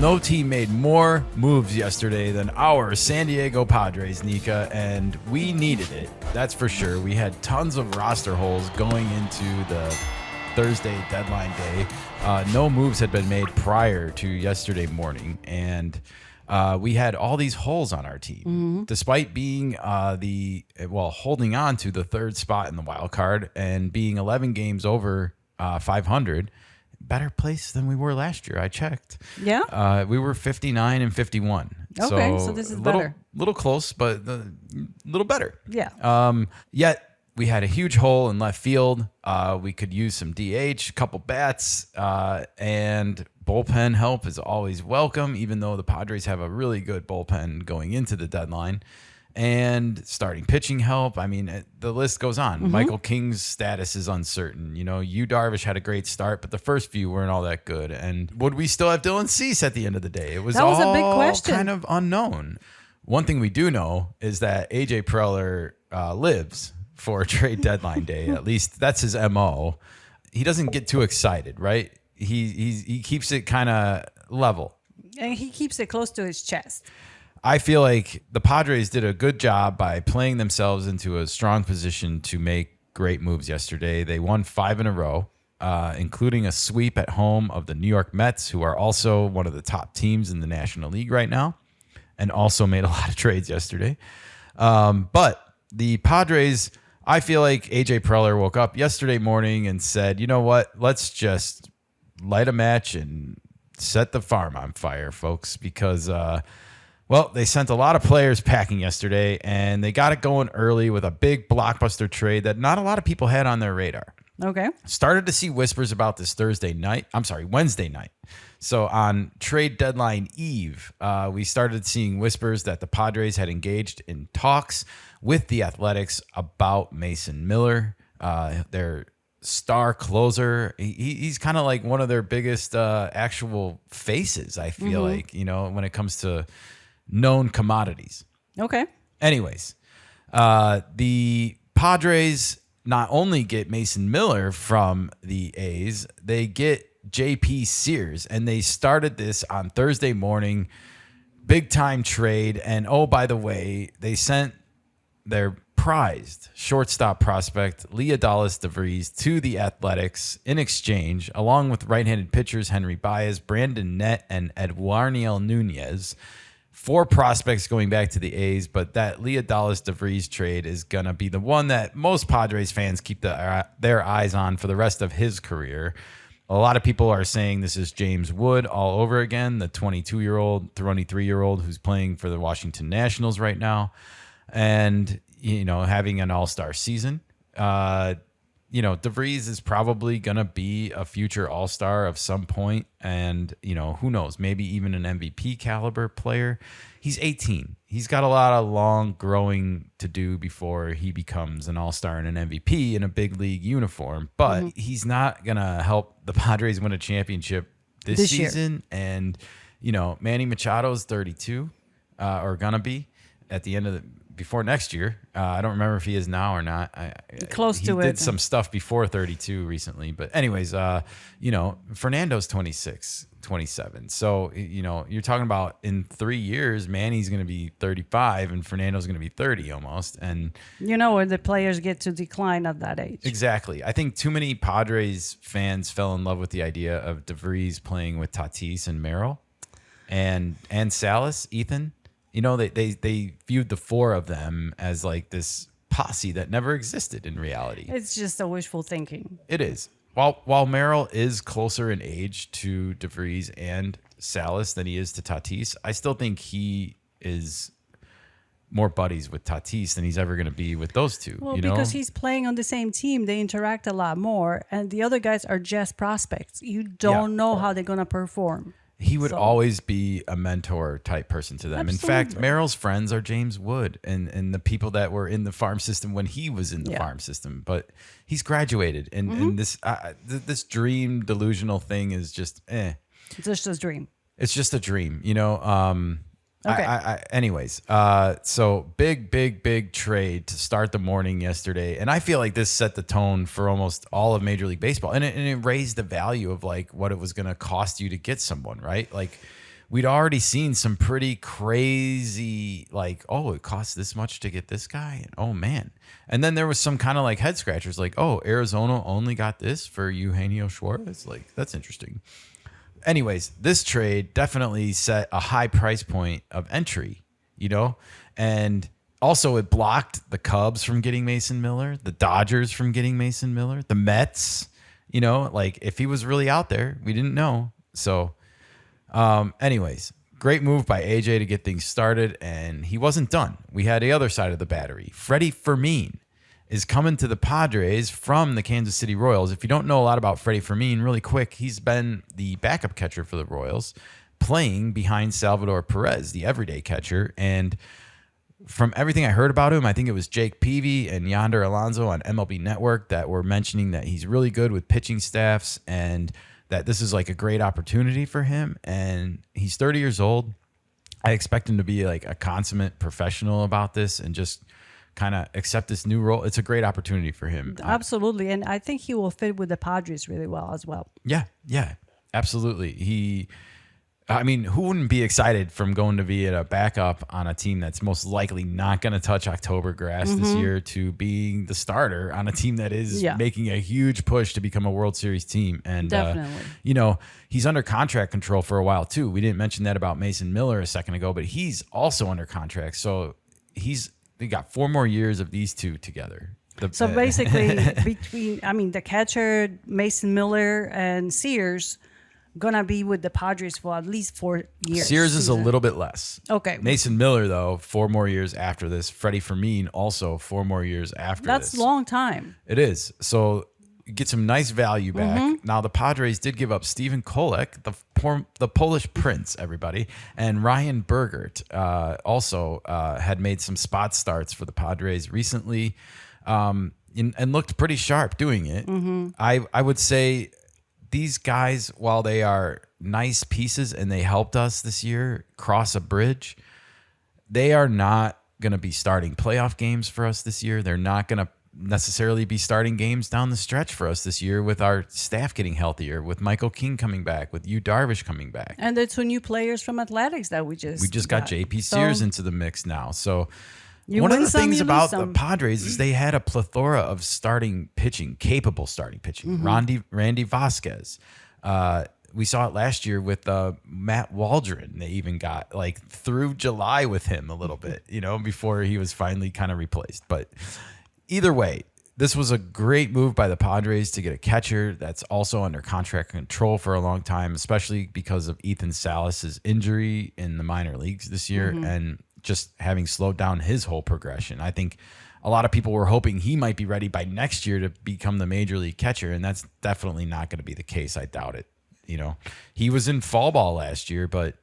No team made more moves yesterday than our San Diego Padres, Nika, and we needed it. That's for sure. We had tons of roster holes going into the Thursday deadline day. No moves had been made prior to yesterday morning, and we had all these holes on our team, despite being holding on to the third spot in the wild card and being 11 games over 500. Better place than we were last year. I checked. Yeah. We were 59 and 51. Okay, so this is better. Little close, but a little better. Yeah. Yet we had a huge hole in left field. We could use some DH, a couple bats, and bullpen help is always welcome, even though the Padres have a really good bullpen going into the deadline. And starting pitching help. I mean, the list goes on. Michael King's status is uncertain. Yu Darvish had a great start, but the first few weren't all that good. And would we still have Dylan Cease at the end of the day? That was a big question. Kind of unknown. One thing we do know is that AJ Preller lives for trade deadline day. At least that's his MO. He doesn't get too excited, right? He keeps it kind of level. And he keeps it close to his chest. I feel like the Padres did a good job by playing themselves into a strong position to make great moves yesterday. They won 5 in a row, including a sweep at home of the New York Mets, who are also one of the top teams in the National League right now, and also made a lot of trades yesterday. But the Padres, I feel like AJ Preller woke up yesterday morning and said, you know what, let's just light a match and set the farm on fire, folks, because they sent a lot of players packing yesterday, and they got it going early with a big blockbuster trade that not a lot of people had on their radar. Okay. Started to see whispers about this Wednesday night. So on trade deadline eve, we started seeing whispers that the Padres had engaged in talks with the Athletics about Mason Miller, their star closer. He's kind of like one of their biggest actual faces, I feel like, when it comes to known commodities. Okay. Anyways, the Padres not only get Mason Miller from the A's, they get JP Sears, and they started this on Thursday morning. Big time trade. And oh, by the way, they sent their prized shortstop prospect Leonidas DeVries to the Athletics in exchange, along with right-handed pitchers Henry Baez, Brandon Nett, and Eduardo Nunez. 4 prospects going back to the A's, but that Leonidas DeVries trade is going to be the one that most Padres fans keep their eyes on for the rest of his career. A lot of people are saying this is James Wood all over again, the 22-year-old, 23-year-old who's playing for the Washington Nationals right now, and having an all-star season. DeVries is probably going to be a future all-star of some point. And, who knows, maybe even an MVP caliber player. He's 18. He's got a lot of long growing to do before he becomes an all-star and an MVP in a big league uniform. But he's not going to help the Padres win a championship this season. Year. And, Manny Machado's 32 or going to be at the end of before next year. I don't remember if he is now or not. Close to it. He did some stuff before 32 recently. But anyways, Fernando's 26, 27. So, you're talking about in 3 years, Manny's going to be 35 and Fernando's going to be 30 almost. And where the players get to decline at that age. Exactly. I think too many Padres fans fell in love with the idea of DeVries playing with Tatis and Merrill and Salas, Ethan. They viewed the 4 of them as like this posse that never existed in reality. It's just a wishful thinking. It is. While Merrill is closer in age to DeVries and Salas than he is to Tatis, I still think he is more buddies with Tatis than he's ever going to be with those two. Well, because he's playing on the same team, they interact a lot more, and the other guys are just prospects. You don't know how they're going to perform. He would always be a mentor type person to them. Absolutely. In fact, Merrill's friends are James Wood and the people that were in the farm system when he was in the farm system. But he's graduated, and this dream delusional thing is just It's just a dream. It's just a dream, Okay. Anyways, so big trade to start the morning yesterday. And I feel like this set the tone for almost all of Major League Baseball. And it raised the value of like what it was going to cost you to get someone, right? Like we'd already seen some pretty crazy, like, oh, it costs this much to get this guy. And, oh, man. And then there was some kind of like head scratchers, like, oh, Arizona only got this for Eugenio Suarez. Like, that's interesting. Anyways, this trade definitely set a high price point of entry, and also it blocked the Cubs from getting Mason Miller, the Dodgers from getting Mason Miller, the Mets, like if he was really out there, we didn't know. So anyways, great move by AJ to get things started, and he wasn't done. We had the other side of the battery. Freddie Fermin is coming to the Padres from the Kansas City Royals. If you don't know a lot about Freddie Fermin, really quick, he's been the backup catcher for the Royals, playing behind Salvador Perez, the everyday catcher. And from everything I heard about him, I think it was Jake Peavy and Yonder Alonso on MLB Network that were mentioning that he's really good with pitching staffs and that this is like a great opportunity for him. And he's 30 years old. I expect him to be like a consummate professional about this and just kind of accept this new role. It's a great opportunity for him. Absolutely. And I think he will fit with the Padres really well as well. Yeah, absolutely. Who wouldn't be excited from going to be a backup on a team that's most likely not going to touch October grass this year to being the starter on a team that is making a huge push to become a World Series team? And, definitely. He's under contract control for a while too. We didn't mention that about Mason Miller a second ago, but he's also under contract. So we got 4 more years of these two together. So basically, between the catcher, Mason Miller, and Sears, gonna be with the Padres for at least 4 years. Sears is a little bit less. Okay. Mason Miller, though, 4 more years after this. Freddie Fermin, also 4 more years after That's this. a long time. It is. So you get some nice value back. Now, the Padres did give up Steven Kolek, the Polish prince, everybody, and Ryan Bergert also had made some spot starts for the Padres recently and looked pretty sharp doing it. I would say these guys, while they are nice pieces and they helped us this year cross a bridge, they are not going to be starting playoff games for us this year. They're not going to necessarily be starting games down the stretch for us this year with our staff getting healthier, with Michael King coming back, with Yu Darvish coming back. And the 2 new players from Athletics that we just got JP Sears into the mix now. So You one of win the some, things you about lose the some. Padres is they had a plethora of starting pitching, capable starting pitching. Randy Vasquez. We saw it last year with Matt Waldron. They even got like through July with him a little bit, before he was finally kind of replaced. But either way, this was a great move by the Padres to get a catcher that's also under contract control for a long time, especially because of Ethan Salas's injury in the minor leagues this year and just having slowed down his whole progression. I think a lot of people were hoping he might be ready by next year to become the major league catcher, and that's definitely not going to be the case. I doubt it. He was in fall ball last year, but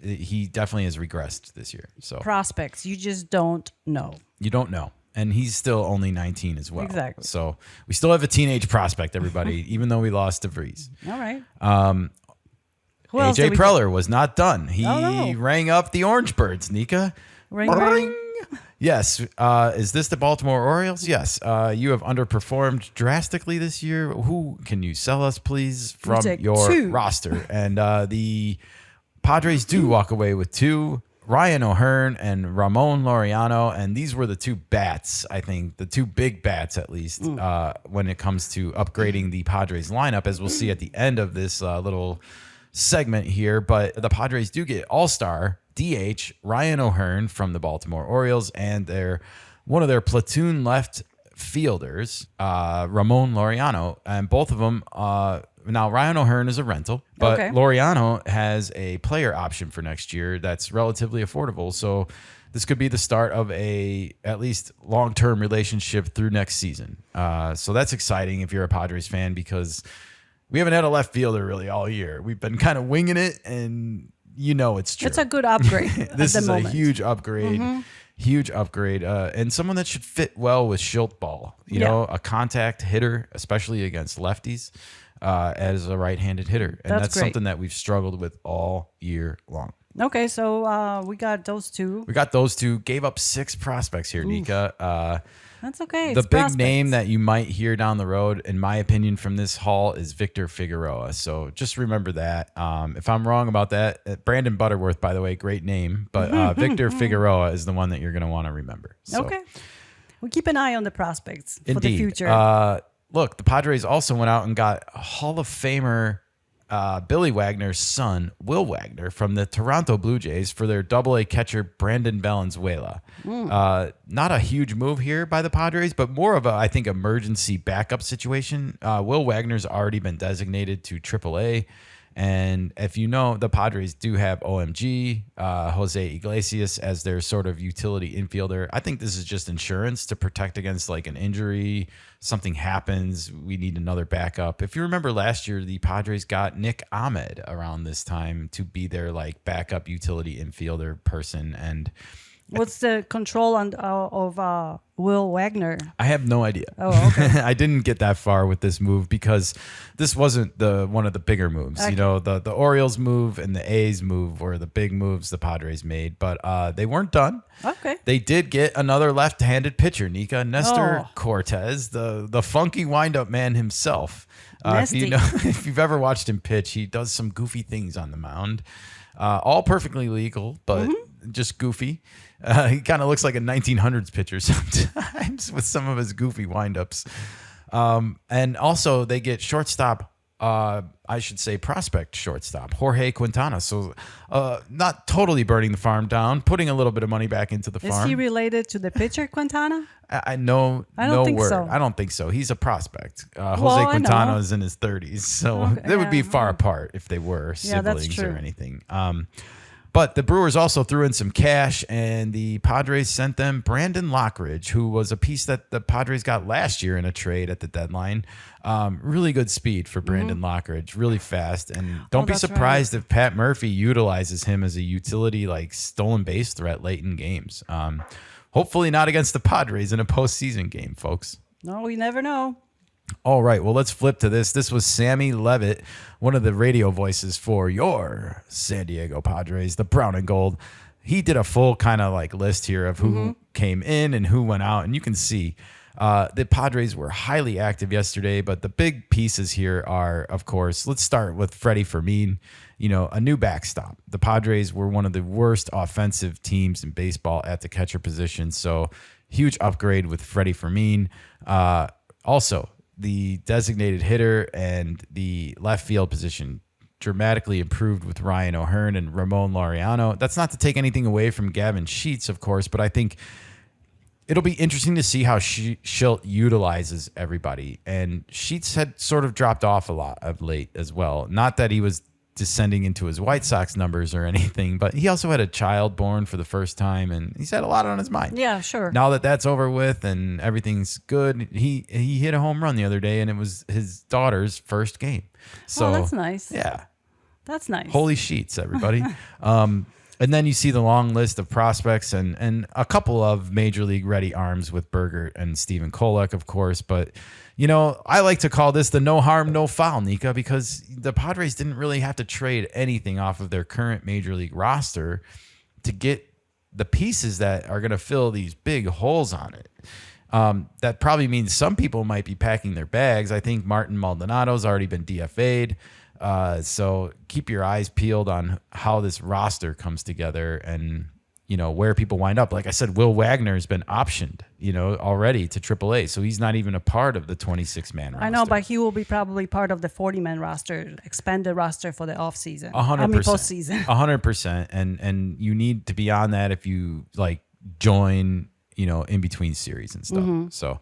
he definitely has regressed this year. So Prospects, you just don't know. You don't know. And he's still only 19 as well. Exactly. So we still have a teenage prospect, everybody, even though we lost DeVries. All right. Who else AJ did we Preller was not done. He no. rang up the Orange Birds, Nika. Ring, ring. Yes. Is this the Baltimore Orioles? Yes. You have underperformed drastically this year. Who can you sell us, please, from your 2. roster? And the Padres do walk away with 2. Ryan O'Hearn and Ramon Laureano, and these were the 2 bats, I think, the 2 big bats at least, when it comes to upgrading the Padres lineup, as we'll see at the end of this little segment here. But the Padres do get all-star DH Ryan O'Hearn from the Baltimore Orioles, and one of their platoon left fielders, Ramon Laureano, and both of them. Now, Ryan O'Hearn is a rental, but Laureano has a player option for next year that's relatively affordable. So this could be the start of a at least long-term relationship through next season. So that's exciting if you're a Padres fan, because we haven't had a left fielder really all year. We've been kind of winging it, and it's true. It's a good upgrade. This at is the a moment. huge upgrade. Huge upgrade, and someone that should fit well with Shildt ball. A contact hitter, especially against lefties, as a right-handed hitter, and that's great. something that we've struggled with all year long. Okay, so we got those 2. We got those 2. Gave up 6 prospects here, Nika. That's okay. The It's big prospects. name that you might hear down the road, in my opinion, from this haul is Victor Figueroa. So just remember that. If I'm wrong about that, Brandon Butterworth, by the way, great name, but Victor Figueroa is the one that you're going to want to remember. So, Okay. We keep an eye on the prospects for indeed. the future. Look, the Padres also went out and got Hall of Famer Billy Wagner's son, Will Wagner, from the Toronto Blue Jays for their Double-A catcher Brandon Valenzuela. Not a huge move here by the Padres, but more of a, I think, emergency backup situation. Will Wagner's already been designated to Triple-A. And if you know, the Padres do have OMG, Jose Iglesias, as their sort of utility infielder. I think this is just insurance to protect against like an injury, something happens, we need another backup. If you remember last year, the Padres got Nick Ahmed around this time to be their like backup utility infielder person. And What's the control of Will Wagner? I have no idea. Oh, okay. I didn't get that far with this move because this wasn't one of the bigger moves. Okay. You know, the Orioles move and the A's move were the big moves the Padres made, but they weren't done. Okay. They did get another left-handed pitcher, Nika Nestor Oh. Cortez, the funky wind-up man himself. If Nasty. if you've ever watched him pitch, he does some goofy things on the mound. All perfectly legal, but just goofy. He kind of looks like a 1900s pitcher sometimes with some of his goofy windups. And also they get shortstop, I should say prospect shortstop, Jorge Quintana. So not totally burning the farm down, putting a little bit of money back into the Is farm. he related to the pitcher Quintana? I know I don't no think word. so. I don't think so. He's a prospect. I Jose know. Quintana is in his 30s, so Okay, they would be yeah. far apart if they were Yeah, that's siblings true. or anything. But the Brewers also threw in some cash, and the Padres sent them Brandon Lockridge, who was a piece that the Padres got last year in a trade at the deadline. Really good speed for Brandon Lockridge, really fast. And don't be that's surprised if Pat Murphy utilizes him as a utility, like stolen base threat late in games. Hopefully not against the Padres in a postseason game, folks. No, we never know. All right, well, let's flip to this. This was Sammy Levitt, one of the radio voices for your San Diego Padres, the brown and gold. He did a full kind of like list here of who came in and who went out, and you can see the Padres were highly active yesterday, but the big pieces here are, of course, let's start with Freddie Fermin, a new backstop. The Padres were one of the worst offensive teams in baseball at the catcher position, so huge upgrade with Freddie Fermin. Also, the designated hitter and the left field position dramatically improved with Ryan O'Hearn and Ramon Laureano. That's not to take anything away from Gavin Sheets, of course, but I think it'll be interesting to see how Shildt utilizes everybody. And Sheets had sort of dropped off a lot of late as well. Not that he was descending into his White Sox numbers or anything, but he also had a child born for the first time, and he's had a lot on his mind. Yeah, sure. Now that that's over with and everything's good, he hit a home run the other day, and it was his daughter's first game. So Oh, that's nice. Yeah, That's nice. holy sheets, everybody. And then you see the long list of prospects and a couple of major league ready arms with Bergert and Steven Kolek, of course. But, I like to call this the no harm, no foul, Nika, because the Padres didn't really have to trade anything off of their current major league roster to get the pieces that are going to fill these big holes on it. That probably means some people might be packing their bags. I think Martin Maldonado's already been DFA'd. So keep your eyes peeled on how this roster comes together and, where people wind up. Like I said, Will Wagner has been optioned, already to AAA. So he's not even a part of the 26-man roster. I know, but he will be probably part of the 40-man roster, expanded roster for the offseason. 100%. Postseason. 100%. And you need to be on that if you join, in between series and stuff. So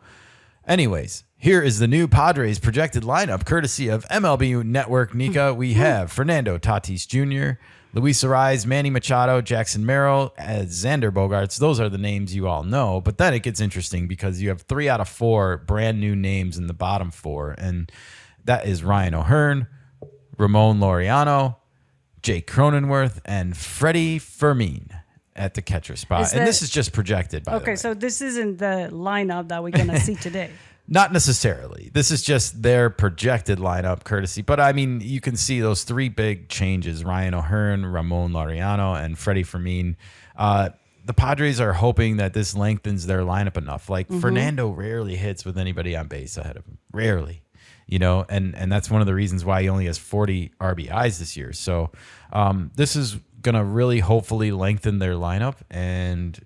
anyways, here is the new Padres projected lineup, courtesy of MLB Network. Nika, we have Fernando Tatis Jr., Luis Arraez, Manny Machado, Jackson Merrill, Xander Bogaerts. Those are the names you all know. But then it gets interesting because you have 3 out of 4 brand new names in the bottom 4. And that is Ryan O'Hearn, Ramon Laureano, Jake Cronenworth, and Freddie Fermin at the catcher spot. And this is just projected, by the way. Okay, so this isn't the lineup that we're going to see today. Not necessarily. This is just their projected lineup courtesy. But, I mean, you can see those 3 big changes, Ryan O'Hearn, Ramon Laureano, and Freddie Fermin. the Padres are hoping that this lengthens their lineup enough. Like Fernando rarely hits with anybody on base ahead of him. Rarely. And that's one of the reasons why he only has 40 RBIs this year. So this is going to really hopefully lengthen their lineup and,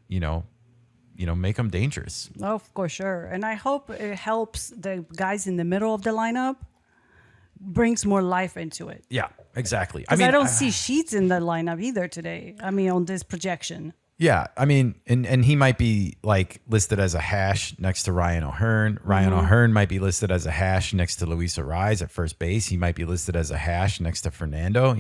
make them dangerous. Oh, for sure. And I hope it helps the guys in the middle of the lineup, brings more life into it. Yeah, exactly. I don't see Sheets in the lineup either today. On this projection. Yeah, and he might be like listed as a hash next to Ryan O'Hearn. Ryan O'Hearn might be listed as a hash next to Luis Ariz at first base. He might be listed as a hash next to Fernando.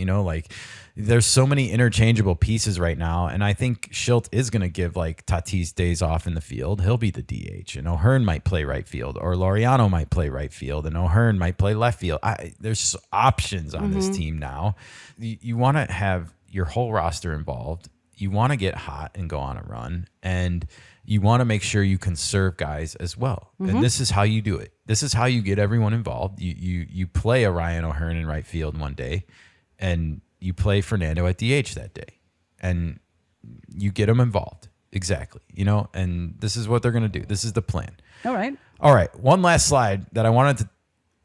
There's so many interchangeable pieces right now, and I think Shildt is going to give like Tatis days off in the field. He'll be the DH, and O'Hearn might play right field, or Laureano might play right field, and O'Hearn might play left field. There's options on this team now. You want to have your whole roster involved. You want to get hot and go on a run, and you want to make sure you conserve guys as well. And this is how you do it. This is how you get everyone involved. You play a Ryan O'Hearn in right field one day, and you play Fernando at DH that day, and you get them involved. Exactly. And this is what they're going to do. This is the plan. All right. One last slide that I wanted to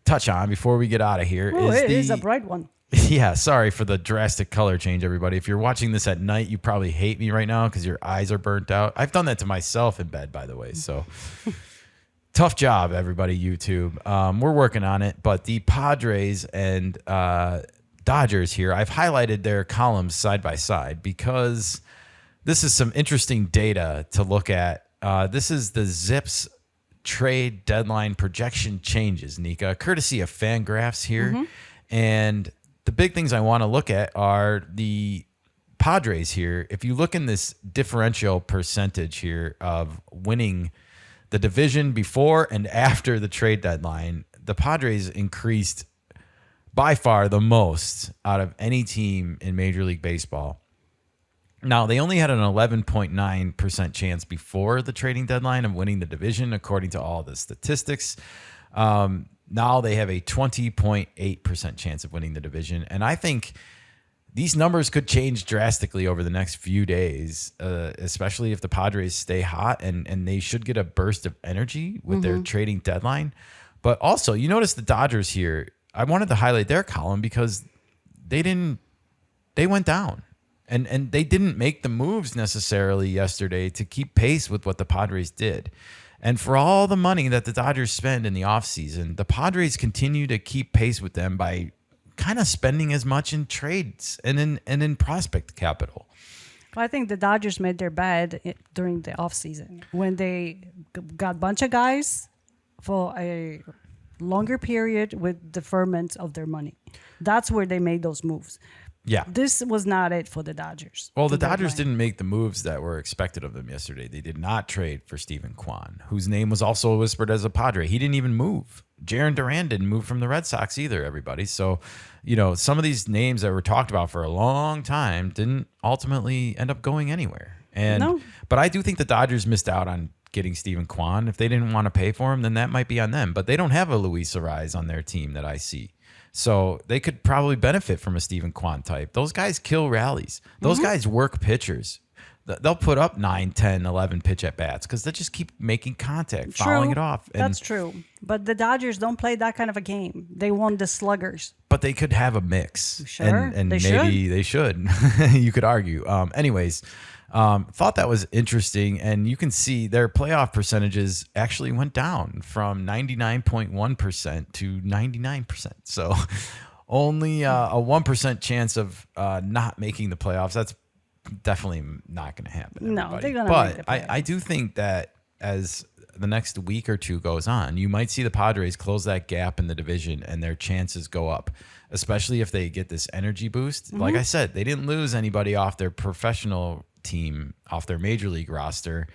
touch on before we get out of here is a bright one. Yeah, sorry for the drastic color change, everybody. If you're watching this at night, you probably hate me right now because your eyes are burnt out. I've done that to myself in bed, by the way. So tough job, everybody, YouTube. We're working on it. But the Padres and Dodgers here, I've highlighted their columns side by side because this is some interesting data to look at. This is the Zips trade deadline projection changes, Nika, courtesy of Fangraphs here. And the big things I want to look at are the Padres here. If you look in this differential percentage here of winning the division before and after the trade deadline, the Padres increased by far the most out of any team in Major League Baseball. Now, they only had an 11.9% chance before the trading deadline of winning the division, according to all the statistics. Now they have a 20.8% chance of winning the division. And I think these numbers could change drastically over the next few days, especially if the Padres stay hot, and they should get a burst of energy with their trading deadline. But also, you notice the Dodgers here. I wanted to highlight their column because they went down. And they didn't make the moves necessarily yesterday to keep pace with what the Padres did. And for all the money that the Dodgers spend in the offseason, the Padres continue to keep pace with them by kind of spending as much in trades and in prospect capital. Well, I think the Dodgers made their bed during the offseason when they got a bunch of guys for a longer period with deferment of their money. That's where they made those moves. Yeah. This was not it for the Dodgers. Well, the Dodgers didn't make the moves that were expected of them yesterday. They did not trade for Stephen Kwan, whose name was also whispered as a Padre. He didn't even move. Jarren Duran didn't move from the Red Sox either, everybody. So, some of these names that were talked about for a long time didn't ultimately end up going anywhere. But I do think the Dodgers missed out on getting Stephen Kwan. If they didn't want to pay for him, then that might be on them. But they don't have a Luis Ariz on their team that I see. So they could probably benefit from a Stephen Kwan type. Those guys kill rallies. Those guys work pitchers. They'll put up 9, 10, 11 pitch at bats because they just keep making contact, fouling it off. And that's true. But the Dodgers don't play that kind of a game. They want the sluggers. But they could have a mix. Sure. And maybe they should. You could argue. Anyways, thought that was interesting. And you can see their playoff percentages actually went down from 99.1% to 99%. So only a 1% chance of not making the playoffs. That's definitely not going to happen. No, they're going to make the playoffs. I do think that as the next week or two goes on, you might see the Padres close that gap in the division and their chances go up, especially if they get this energy boost. Like I said, they didn't lose anybody off their professional team, off their major league roster.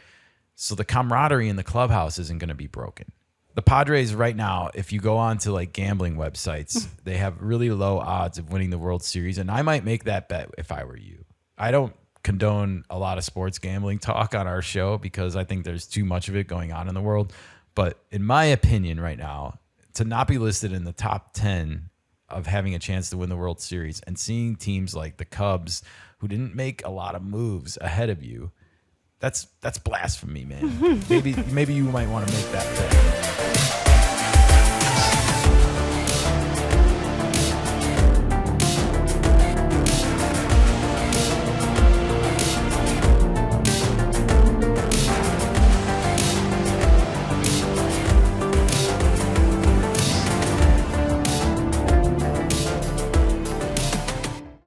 So the camaraderie in the clubhouse isn't going to be broken. The Padres right now, if you go on to like gambling websites, they have really low odds of winning the World Series. And I might make that bet if I were you. I don't condone a lot of sports gambling talk on our show because I think there's too much of it going on in the world. But in my opinion right now, to not be listed in the top 10 of having a chance to win the World Series and seeing teams like the Cubs who didn't make a lot of moves ahead of you, That's blasphemy, man. Maybe you might want to make that pick.